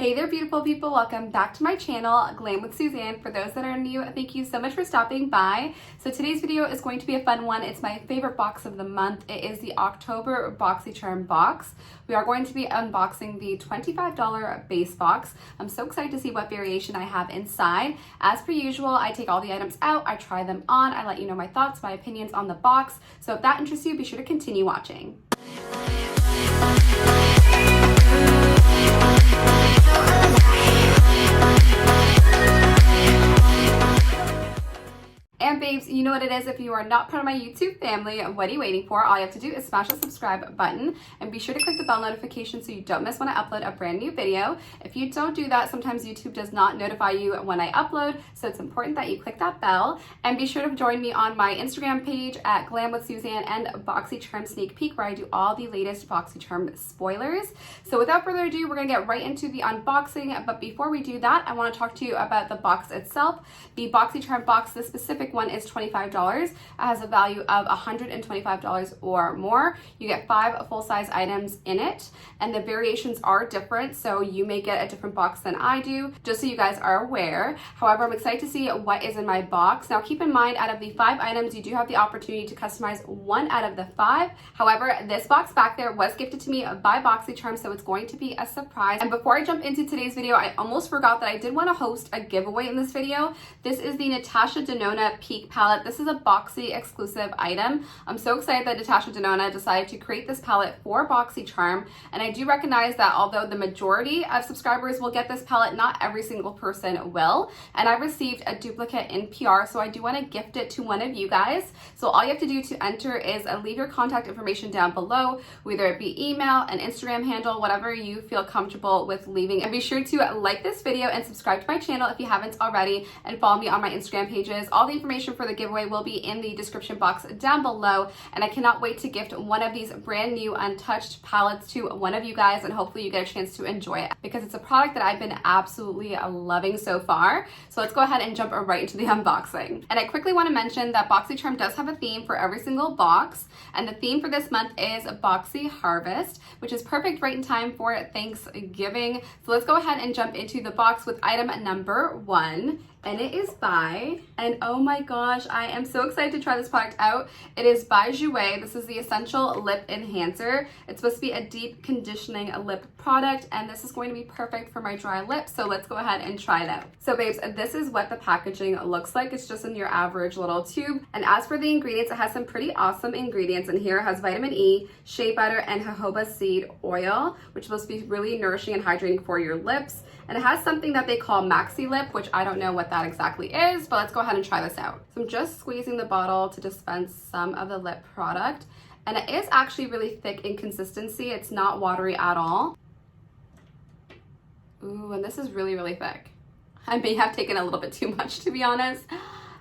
Hey there, beautiful people. Welcome back to my channel, Glam with Suzanne. For those that are new, thank you so much for stopping by. So today's video is going to be a fun one. It's my favorite box of the month. It is the October Boxycharm box. We are going to be unboxing the $25 base box. I'm so excited to see what variation I have inside. As per usual, I take all the items out, I try them on, I let you know my thoughts, my opinions on the box. So if that interests you, be sure to continue watching. And babes, you know what it is. If you are not part of my YouTube family, what are you waiting for? All you have to do is smash the subscribe button and be sure to click the bell notification so you don't miss when I upload a brand new video. If you don't do that, sometimes YouTube does not notify you when I upload, so it's important that you click that bell. And be sure to join me on my Instagram page at Glam with Suzanne and Boxycharm Sneak Peek, where I do all the latest Boxycharm spoilers. So without further ado, we're gonna get right into the unboxing. But before we do that, I want to talk to you about the box itself. The Boxycharm box, the specific one, is $25. It has a value of $125 or more. You get 5 full-size items in it, and the variations are different, so you may get a different box than I do, just so you guys are aware. However, I'm excited to see what is in my box. Now keep in mind, out of the 5 items, you do have the opportunity to customize 1 out of the 5. However, this box back there was gifted to me by Boxycharm, so it's going to be a surprise. And before I jump into today's video, I almost forgot that I did want to host a giveaway in this video. This is the Natasha DENONA Peak palette. This is a Boxy exclusive item. I'm so excited that Natasha DENONA decided to create this palette for Boxycharm, and I do recognize that although the majority of subscribers will get this palette, not every single person will, and I received a duplicate in PR, so I do want to gift it to one of you guys. So all you have to do to enter is leave your contact information down below, whether it be email, an Instagram handle, whatever you feel comfortable with leaving. And be sure to like this video and subscribe to my channel if you haven't already, and follow me on my Instagram pages. All the information for the giveaway will be in the description box down below, and I cannot wait to gift one of these brand new untouched palettes to one of you guys, and hopefully you get a chance to enjoy it because it's a product that I've been absolutely loving so far. So let's go ahead and jump right into the unboxing. And I quickly want to mention that Boxycharm does have a theme for every single box, and the theme for this month is Boxy Harvest, which is perfect right in time for Thanksgiving. So let's go ahead and jump into the box with item number 1. And it is by, and oh my gosh, I am so excited to try this product out. It is by Jouer. This is the Essential Lip Enhancer. It's supposed to be a deep conditioning lip product, and this is going to be perfect for my dry lips. So let's go ahead and try it out. So babes, this is what the packaging looks like. It's just in your average little tube. And as for the ingredients, it has some pretty awesome ingredients in here. It has vitamin E, shea butter, and jojoba seed oil, which is supposed to be really nourishing and hydrating for your lips. And it has something that they call Maxi Lip, which I don't know what that exactly is, but let's go ahead and try this out. So I'm just squeezing the bottle to dispense some of the lip product, and it is actually really thick in consistency. It's not watery at all. Ooh, and this is really, really thick. I may have taken a little bit too much, to be honest,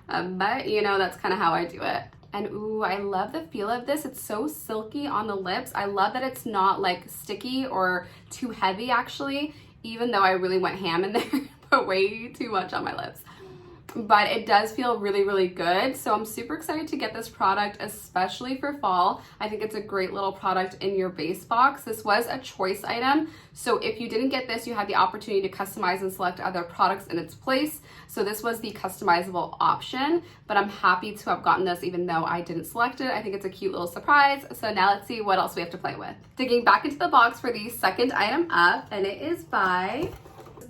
but you know, that's kind of how I do it. And ooh, I love the feel of this. It's so silky on the lips. I love that it's not like sticky or too heavy actually, even though I really went ham in there, put way too much on my lips. But it does feel really, really good. So I'm super excited to get this product, especially for fall. I think it's a great little product in your base box. This was a choice item, so if you didn't get this, you had the opportunity to customize and select other products in its place. So this was the customizable option, but I'm happy to have gotten this even though I didn't select it. I think it's a cute little surprise. So now let's see what else we have to play with. Digging back into the box for the second item up, and it is by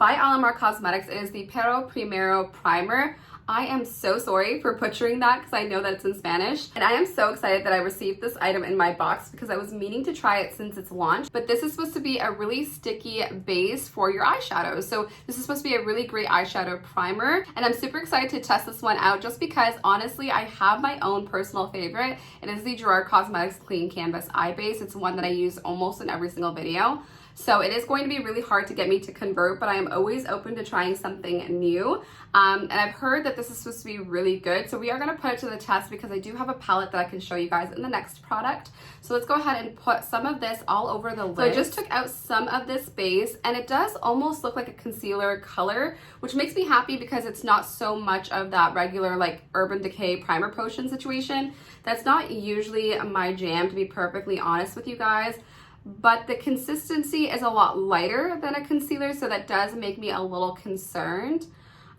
Alamar Cosmetics. It is the Pero Primero Primer. I am so sorry for butchering that because I know that it's in Spanish. And I am so excited that I received this item in my box because I was meaning to try it since its launch. But this is supposed to be a really sticky base for your eyeshadows. So this is supposed to be a really great eyeshadow primer. And I'm super excited to test this one out just because honestly, I have my own personal favorite. It is the Gerard Cosmetics Clean Canvas Eye Base. It's one that I use almost in every single video. So it is going to be really hard to get me to convert, but I am always open to trying something new. And I've heard that this is supposed to be really good. So we are going to put it to the test because I do have a palette that I can show you guys in the next product. So let's go ahead and put some of this all over the lid. So I just took out some of this base, and it does almost look like a concealer color, which makes me happy because it's not so much of that regular like Urban Decay primer potion situation. That's not usually my jam, to be perfectly honest with you guys. but the consistency is a lot lighter than a concealer, so that does make me a little concerned.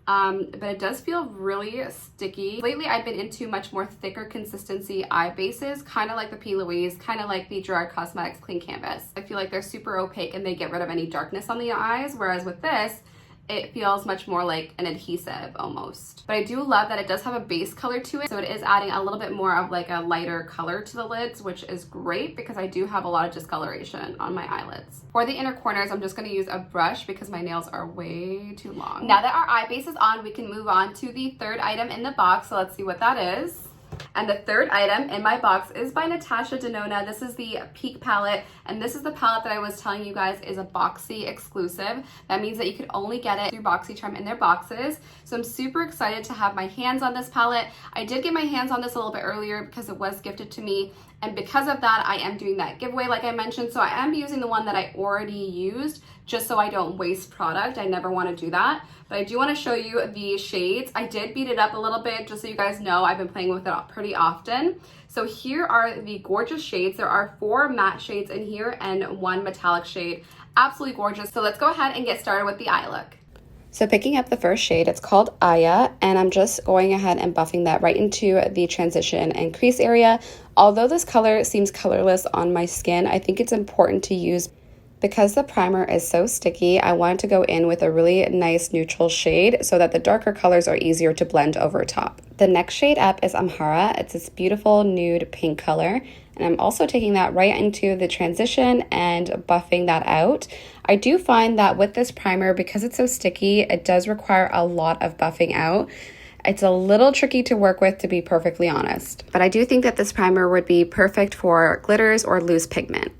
But it does feel really sticky. Lately, I've been into much more thicker consistency eye bases, kind of like the P. Louise, kind of like the Gerard Cosmetics Clean Canvas. I feel like they're super opaque and they get rid of any darkness on the eyes, whereas with this, it feels much more like an adhesive almost. But I do love that it does have a base color to it, so it is adding a little bit more of like a lighter color to the lids, which is great because I do have a lot of discoloration on my eyelids. For the inner corners, I'm just gonna use a brush because my nails are way too long. Now that our eye base is on, we can move on to the third item in the box, so let's see what that is. And the third item in my box is by Natasha DENONA. This is the Peak palette, and this is the palette that I was telling you guys is a Boxy exclusive. That means that you could only get it through Boxycharm in their boxes. So I'm super excited to have my hands on this palette. I did get my hands on this a little bit earlier because it was gifted to me, and because of that, I am doing that giveaway like I mentioned. So I am using the one that I already used just so I don't waste product. I never want to do that. But I do want to show you the shades. I did beat it up a little bit just so you guys know I've been playing with it pretty often. So here are the gorgeous shades. There are 4 matte shades in here and 1 metallic shade. Absolutely gorgeous. So let's go ahead and get started with the eye look. So picking up the first shade, it's called Aya, and I'm just going ahead and buffing that right into the transition and crease area. Although this color seems colorless on my skin, I think it's important to use because the primer is so sticky. I wanted to go in with a really nice neutral shade so that the darker colors are easier to blend over top. The next shade up is Amhara. It's this beautiful nude pink color, and I'm also taking that right into the transition and buffing that out. I do find that with this primer, because it's so sticky, it does require a lot of buffing out. It's a little tricky to work with, to be perfectly honest, but I do think that this primer would be perfect for glitters or loose pigment.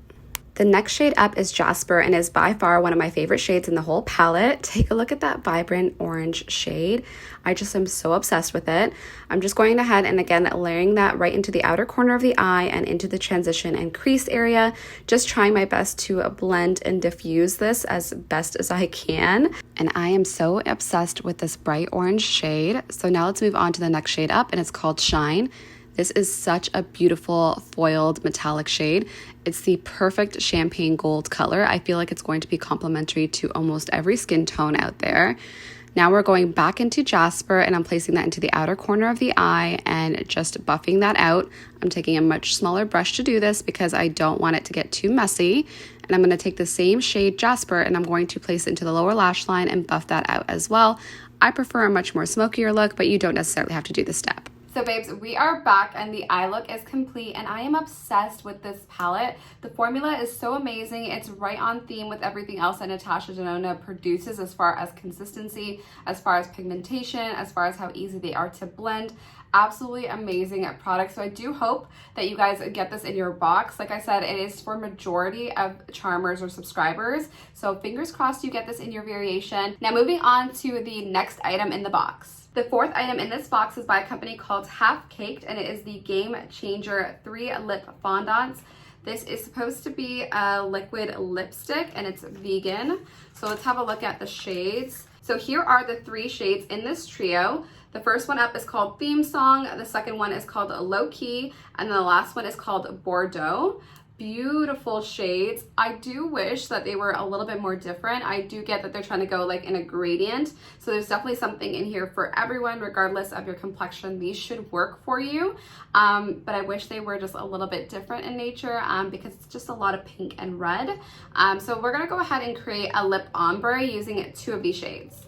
The next shade up is Jasper and is by far one of my favorite shades in the whole palette. Take a look at that vibrant orange shade. I just am so obsessed with it. I'm just going ahead and again layering that right into the outer corner of the eye and into the transition and crease area. Just trying my best to blend and diffuse this as best as I can. And I am so obsessed with this bright orange shade. So now let's move on to the next shade up, and it's called Shine. This is such a beautiful foiled metallic shade. It's the perfect champagne gold color. I feel like it's going to be complementary to almost every skin tone out there. Now we're going back into Jasper, and I'm placing that into the outer corner of the eye and just buffing that out. I'm taking a much smaller brush to do this because I don't want it to get too messy. And I'm going to take the same shade Jasper and I'm going to place it into the lower lash line and buff that out as well. I prefer a much more smokier look, but you don't necessarily have to do this step. So babes, we are back and the eye look is complete, and I am obsessed with this palette. The formula is so amazing. It's right on theme with everything else that Natasha DENONA produces as far as consistency, as far as pigmentation, as far as how easy they are to blend. Absolutely amazing product. So I do hope that you guys get this in your box. Like I said, it is for majority of charmers or subscribers. So fingers crossed you get this in your variation. Now moving on to the next item in the box. The fourth item in this box is by a company called Half Caked, and it is the Game Changer 3 Lip Fondants. This is supposed to be a liquid lipstick and it's vegan. So let's have a look at the shades. So here are the 3 shades in this trio. The first one up is called Theme Song, the second one is called Low Key, and then the last one is called Bordeaux. Beautiful shades. I do wish that they were a little bit more different. I do get that they're trying to go like in a gradient. So there's definitely something in here for everyone, regardless of your complexion. These should work for you. But I wish they were just a little bit different in nature because it's just a lot of pink and red. So we're gonna go ahead and create a lip ombre using 2 of these shades.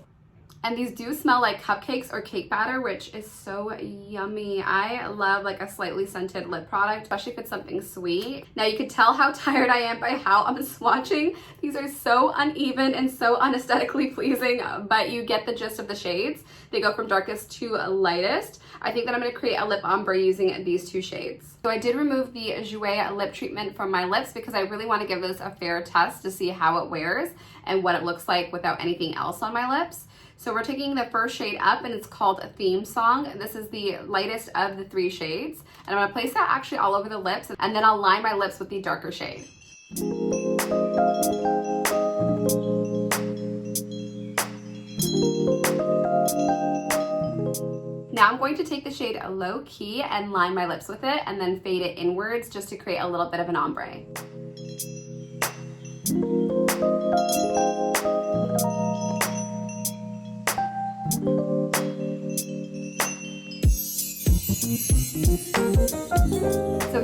And these do smell like cupcakes or cake batter, which is so yummy. I love like a slightly scented lip product, especially if it's something sweet. Now you can tell how tired I am by how I'm swatching. These are so uneven and so unaesthetically pleasing, but you get the gist of the shades. They go from darkest to lightest. I think that I'm gonna create a lip ombre using these 2 shades. So I did remove the Jouer lip treatment from my lips because I really wanna give this a fair test to see how it wears and what it looks like without anything else on my lips. So we're taking the first shade up, and it's called a Theme Song. This is the lightest of the 3 shades. And I'm gonna place that actually all over the lips, and then I'll line my lips with the darker shade. Now I'm going to take the shade Low Key and line my lips with it, and then fade it inwards just to create a little bit of an ombre. So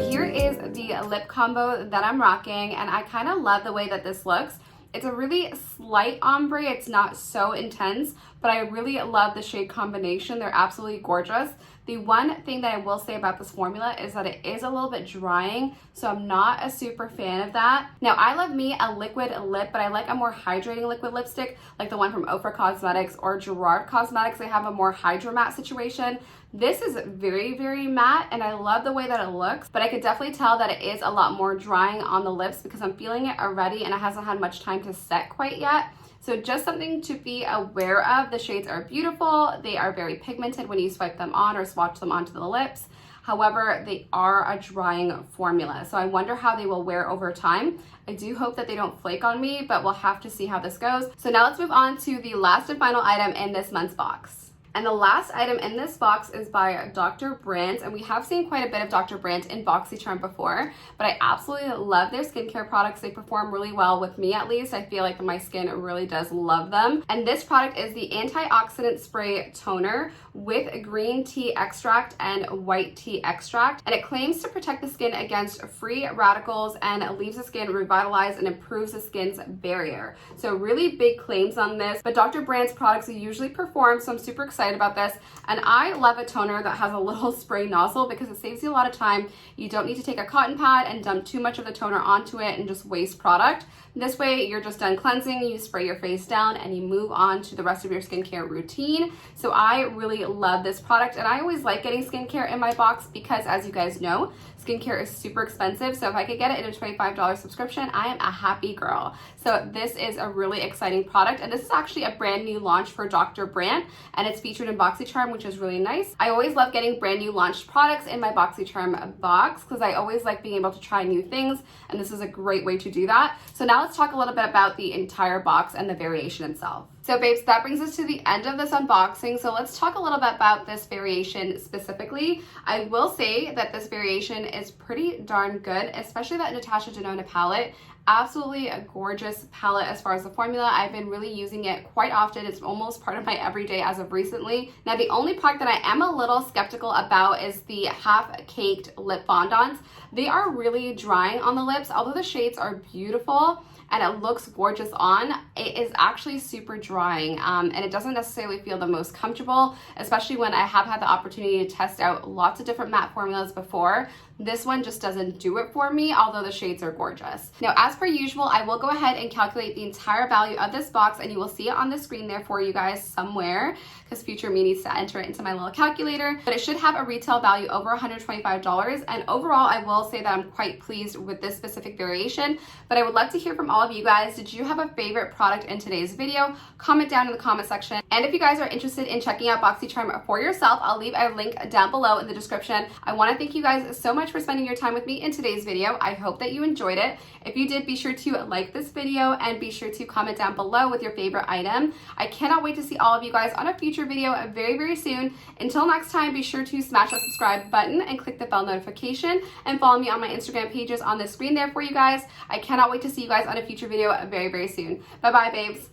here is the lip combo that I'm rocking, and I kind of love the way that this looks. It's a really slight ombre, it's not so intense, but I really love the shade combination. They're absolutely gorgeous. The one thing that I will say about this formula is that it is a little bit drying, so I'm not a super fan of that. Now, I love me a liquid lip, but I like a more hydrating liquid lipstick, like the one from Ofra Cosmetics or Gerard Cosmetics. They have a more hydro matte situation. This is very, very matte, and I love the way that it looks, but I could definitely tell that it is a lot more drying on the lips because I'm feeling it already and it hasn't had much time to set quite yet. So just something to be aware of. The shades are beautiful. They are very pigmented when you swipe them on or swatch them onto the lips. However, they are a drying formula. So I wonder how they will wear over time. I do hope that they don't flake on me, but we'll have to see how this goes. So now let's move on to the last and final item in this month's box. And the last item in this box is by Dr. Brandt, and we have seen quite a bit of Dr. Brandt in Boxycharm before, but I absolutely love their skincare products. They perform really well with me, at least. I feel like my skin really does love them. And this product is the Antioxidant Spray Toner with green tea extract and white tea extract, and it claims to protect the skin against free radicals and leaves the skin revitalized and improves the skin's barrier. So really big claims on this, but Dr. Brandt's products usually perform, so I'm super excited about this. And I love a toner that has a little spray nozzle because it saves you a lot of time. You don't need to take a cotton pad and dump too much of the toner onto it and just waste product. This way you're just done cleansing, you spray your face down and you move on to the rest of your skincare routine. So I really love this product, and I always like getting skincare in my box because, as you guys know, skincare is super expensive. So if I could get it in a $25 subscription, I am a happy girl. So this is a really exciting product, and this is actually a brand new launch for Dr. Brandt, and it's featured in Boxycharm, which is really nice. I always love getting brand new launched products in my Boxycharm box because I always like being able to try new things, and this is a great way to do that. So now let's talk a little bit about the entire box and the variation itself. So babes, that brings us to the end of this unboxing. So let's talk a little bit about this variation specifically. I will say that this variation is pretty darn good, especially that Natasha DENONA palette. Absolutely a gorgeous palette as far as the formula. I've been really using it quite often. It's almost part of my everyday as of recently. Now, the only product that I am a little skeptical about is the half-caked lip fondants. They are really drying on the lips. Although the shades are beautiful and it looks gorgeous on, it is actually super drying, and it doesn't necessarily feel the most comfortable, especially when I have had the opportunity to test out lots of different matte formulas before. This one just doesn't do it for me, although the shades are gorgeous. Now, as per usual, I will go ahead and calculate the entire value of this box, and you will see it on the screen there for you guys somewhere, because future me needs to enter it into my little calculator. But it should have a retail value over $125, and overall, I will say that I'm quite pleased with this specific variation. But I would love to hear from all of you guys. Did you have a favorite product in today's video? Comment down in the comment section. And if you guys are interested in checking out Boxycharm for yourself, I'll leave a link down below in the description. I want to thank you guys so much for spending your time with me in today's video. I hope that you enjoyed it. If you did, be sure to like this video and be sure to comment down below with your favorite item. I cannot wait to see all of you guys on a future video very, very soon. Until next time, be sure to smash that subscribe button and click the bell notification and follow me on my Instagram pages on the screen there for you guys. I cannot wait to see you guys on a future video very, very soon. Bye-bye, babes.